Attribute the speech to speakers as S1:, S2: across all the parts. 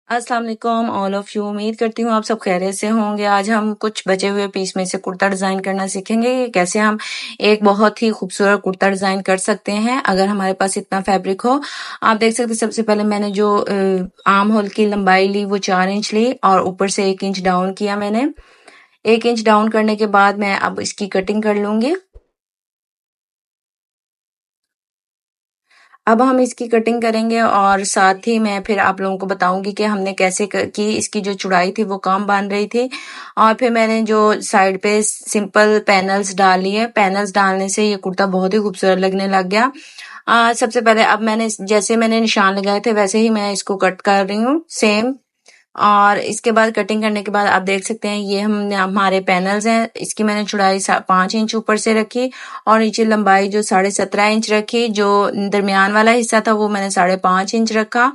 S1: अस्सलाम वालेकुम all of you. उम्मीद करती हूँ आप सब खैरियत से होंगे। आज हम कुछ बचे हुए पीस में से कुर्ता डिज़ाइन करना सीखेंगे कि कैसे हम एक बहुत ही खूबसूरत कुर्ता डिज़ाइन कर सकते हैं अगर हमारे पास इतना फैब्रिक हो। आप देख सकते हैं सबसे पहले मैंने जो आर्म होल की लंबाई ली वो 4 इंच ली और ऊपर से 1 इंच डाउन किया मैंने। 1 इंच डाउन करने के बाद मैं अब इसकी कटिंग कर लूँगी। अब हम इसकी कटिंग करेंगे और साथ ही मैं फिर आप लोगों को बताऊंगी कि हमने कैसे की इसकी जो चौड़ाई थी वो कम बन रही थी। और फिर मैंने जो साइड पे सिंपल पैनल्स डाली है, पैनल्स डालने से ये कुर्ता बहुत ही खूबसूरत लगने लग गया। सबसे पहले अब मैंने जैसे मैंने निशान लगाए थे वैसे ही मैं इसको कट कर रही हूँ सेम। और इसके बाद कटिंग करने के बाद आप देख सकते हैं ये हमने हमारे पैनल्स हैं। इसकी मैंने चौड़ाई 5 इंच ऊपर से रखी और नीचे लंबाई जो 17.5 इंच रखी। जो दरमियान वाला हिस्सा था वो मैंने 5.5 इंच रखा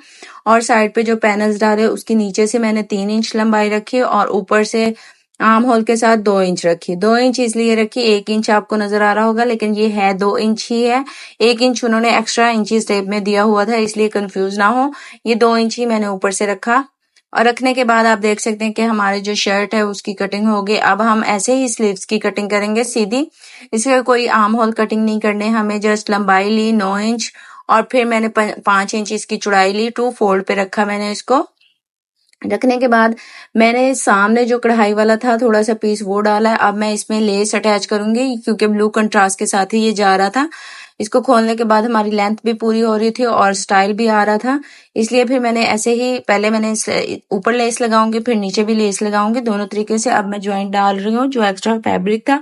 S1: और साइड पे जो पैनल्स डाले उसके नीचे से मैंने 3 इंच लंबाई रखी और ऊपर से आर्म होल के साथ 2 इंच रखी। 2 इंच इसलिए रखी, 1 इंच आपको नजर आ रहा होगा लेकिन ये है 2 इंच ही है। 1 इंच उन्होंने एक्स्ट्रा इंची स्टेप में दिया हुआ था इसलिए कंफ्यूज ना हो। ये 2 इंच ही मैंने ऊपर से रखा और रखने के बाद आप देख सकते हैं कि हमारी जो शर्ट है उसकी कटिंग हो गई। अब हम ऐसे ही स्लीव्स की कटिंग करेंगे सीधी। इसका कोई आर्म होल कटिंग नहीं करने, हमें जस्ट लंबाई ली 9 इंच और फिर मैंने 5 इंच इसकी चौड़ाई ली। 2 फोल्ड पे रखा मैंने इसको। रखने के बाद मैंने सामने जो कढ़ाई वाला था थोड़ा सा पीस वो डाला है। अब मैं इसमें लेस अटैच करूंगी क्योंकि ब्लू कंट्रास्ट के साथ ही ये जा रहा था। इसको खोलने के बाद हमारी लेंथ भी पूरी हो रही थी और स्टाइल भी आ रहा था, इसलिए फिर मैंने ऐसे ही पहले मैंने ऊपर लेस लगाऊंगी फिर नीचे भी लेस लगाऊंगी, दोनों तरीके से। अब मैं ज्वाइंट डाल रही हूँ जो एक्स्ट्रा फैब्रिक था।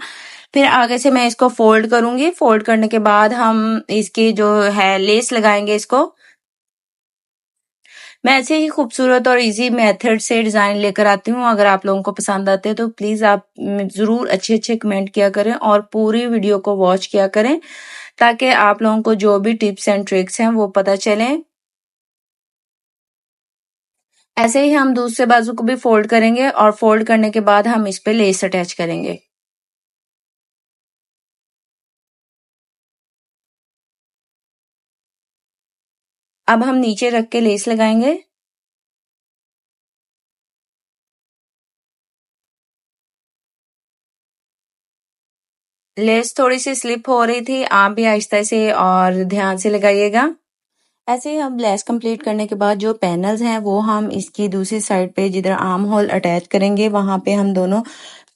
S1: फिर आगे से मैं इसको फोल्ड करूंगी। फोल्ड करने के बाद हम इसकी जो है लेस लगाएंगे इसको। मैं ऐसे ही खूबसूरत और इजी मेथड से डिजाइन लेकर आती हूँ। अगर आप लोगों को पसंद आते हैं तो प्लीज आप जरूर अच्छे अच्छे कमेंट किया करें और पूरी वीडियो को वॉच किया करें ताकि आप लोगों को जो भी टिप्स एंड ट्रिक्स हैं वो पता चले। ऐसे ही हम दूसरे बाजू को भी फोल्ड करेंगे और फोल्ड करने के बाद हम इस पे लेस अटैच करेंगे। अब हम नीचे रख के लेस लगाएंगे। लेस थोड़ी सी स्लिप हो रही थी, आप भी आहिस्ता से और ध्यान से लगाइएगा। ऐसे ही हम लेस कंप्लीट करने के बाद जो पैनल्स हैं वो हम इसकी दूसरी साइड पे जिधर आर्म होल अटैच करेंगे वहां पे हम दोनों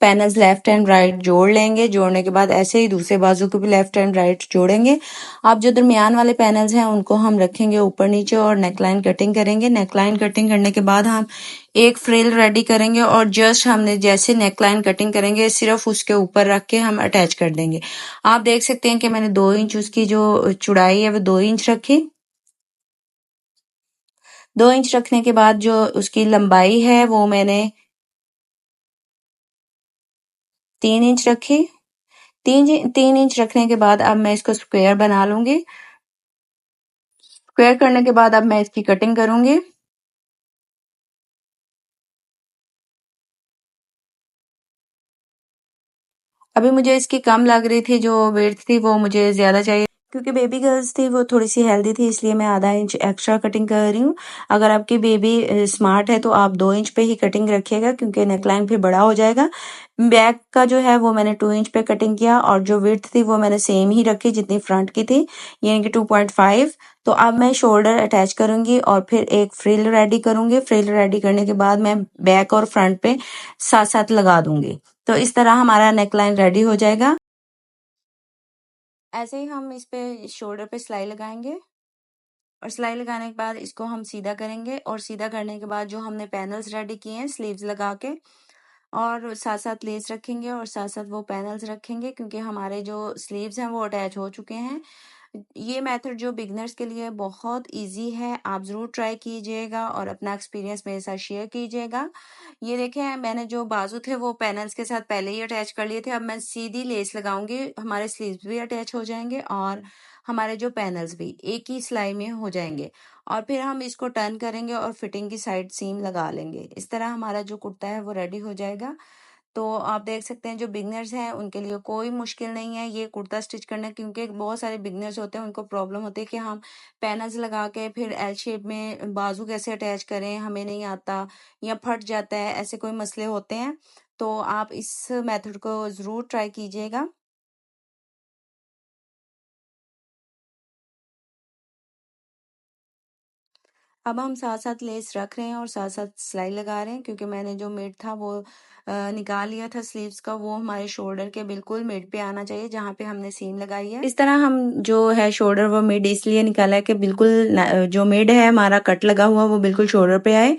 S1: पैनल्स लेफ्ट एंड राइट जोड़ लेंगे। जोड़ने के बाद ऐसे ही दूसरे बाजू को भी लेफ्ट एंड राइट जोड़ेंगे। अब जो दरमियान वाले पैनल्स हैं उनको हम रखेंगे ऊपर नीचे और नेकलाइन कटिंग करेंगे। नेकलाइन कटिंग करने के बाद हम एक फ्रिल रेडी करेंगे और जस्ट हमने जैसे नेकलाइन कटिंग करेंगे सिर्फ उसके ऊपर रख के हम अटैच कर देंगे। आप देख सकते हैं कि मैंने 2 इंच उसकी जो चौड़ाई है वो 2 इंच रखी। 2 इंच रखने के बाद जो उसकी लंबाई है वो मैंने 3 इंच रखी। 3 इंच रखने के बाद अब मैं इसको स्क्वायर बना लूंगी। स्क्वायर करने के बाद अब मैं इसकी कटिंग करूंगी। अभी मुझे इसकी कम लग रही थी, जो विड्थ थी वो मुझे ज्यादा चाहिए क्योंकि बेबी गर्ल्स थी वो थोड़ी सी हेल्दी थी, इसलिए मैं आधा इंच एक्स्ट्रा कटिंग कर रही हूँ। अगर आपकी बेबी स्मार्ट है तो आप 2 इंच पे ही कटिंग रखिएगा क्योंकि नेकलाइन फिर बड़ा हो जाएगा। बैक का जो है वो मैंने 2 इंच पे कटिंग किया और जो विड्थ थी वो मैंने सेम ही रखी जितनी फ्रंट की थी, यानी कि 2.5। तो अब मैं शोल्डर अटैच करूंगी और फिर एक फ्रिल रेडी करूंगी। फ्रिल रेडी करने के बाद मैं बैक और फ्रंट पे साथ साथ लगा दूंगी। तो इस तरह हमारा नेकलाइन रेडी हो जाएगा। ऐसे ही हम इस पे शोल्डर पे सिलाई लगाएंगे और सिलाई लगाने के बाद इसको हम सीधा करेंगे और सीधा करने के बाद जो हमने पैनल्स रेडी किए हैं स्लीव्स लगा के और साथ साथ लेस रखेंगे और साथ साथ वो पैनल्स रखेंगे क्योंकि हमारे जो स्लीव्स हैं वो अटैच हो चुके हैं। ये मेथड जो बिगनर्स के लिए बहुत इजी है, आप जरूर ट्राई कीजिएगा और अपना एक्सपीरियंस मेरे साथ शेयर कीजिएगा। ये देखें मैंने जो बाजू थे वो पैनल्स के साथ पहले ही अटैच कर लिए थे। अब मैं सीधी लेस लगाऊंगी, हमारे स्लीव्स भी अटैच हो जाएंगे और हमारे जो पैनल्स भी एक ही सिलाई में हो जाएंगे। और फिर हम इसको टर्न करेंगे और फिटिंग की साइड सीम लगा लेंगे। इस तरह हमारा जो कुर्ता है वो रेडी हो जाएगा। तो आप देख सकते हैं जो बिगनर्स हैं उनके लिए कोई मुश्किल नहीं है ये कुर्ता स्टिच करना, क्योंकि बहुत सारे बिगनर्स होते हैं उनको प्रॉब्लम होती है कि हम पैनल्स लगा के फिर एल शेप में बाजू कैसे अटैच करें, हमें नहीं आता या फट जाता है, ऐसे कोई मसले होते हैं। तो आप इस मेथड को ज़रूर ट्राई कीजिएगा। अब हम साथ-साथ लेस रख रहे हैं और साथ-साथ सिलाई लगा रहे हैं, क्योंकि मैंने जो मिड था वो निकाल लिया था स्लीव्स का, वो हमारे शोल्डर के बिल्कुल मिड पे आना चाहिए जहाँ पे हमने सीम लगाई है। इस तरह हम जो है शोल्डर वो मिड इसलिए निकाला है कि बिल्कुल जो मिड है हमारा कट लगा हुआ वो बिल्कुल शोल्डर पे आए।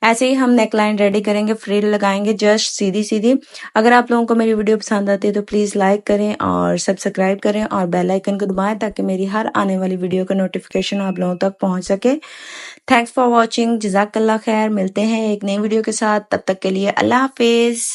S1: ऐसे ही हम नेकलाइन रेडी करेंगे, फ्रिल लगाएंगे जस्ट सीधी-सीधी। अगर आप लोगों को मेरी वीडियो पसंद आती है तो प्लीज़ लाइक करें और सब्सक्राइब करें और बेल आइकन को दबाएं ताकि मेरी हर आने वाली वीडियो का नोटिफिकेशन आप लोगों तक पहुंच सके। Thanks for watching. जज़ाकल्लाह खैर। मिलते हैं एक नई वीडियो के साथ, तब तक के लिए अल्लाह हाफिज़।